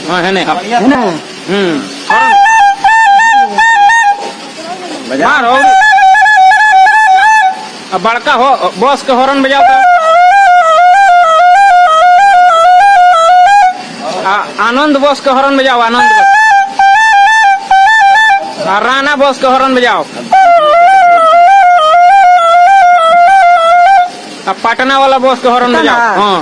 हाँ है नहीं है ना? मारो अब बड़का हो बॉस के हॉर्न बजाओ तो आनंद बॉस के हॉर्न बजाओ आनंद बॉस राणा बॉस के हॉर्न बजाओ पटना वाला बॉस के हॉर्न बजाओ हाँ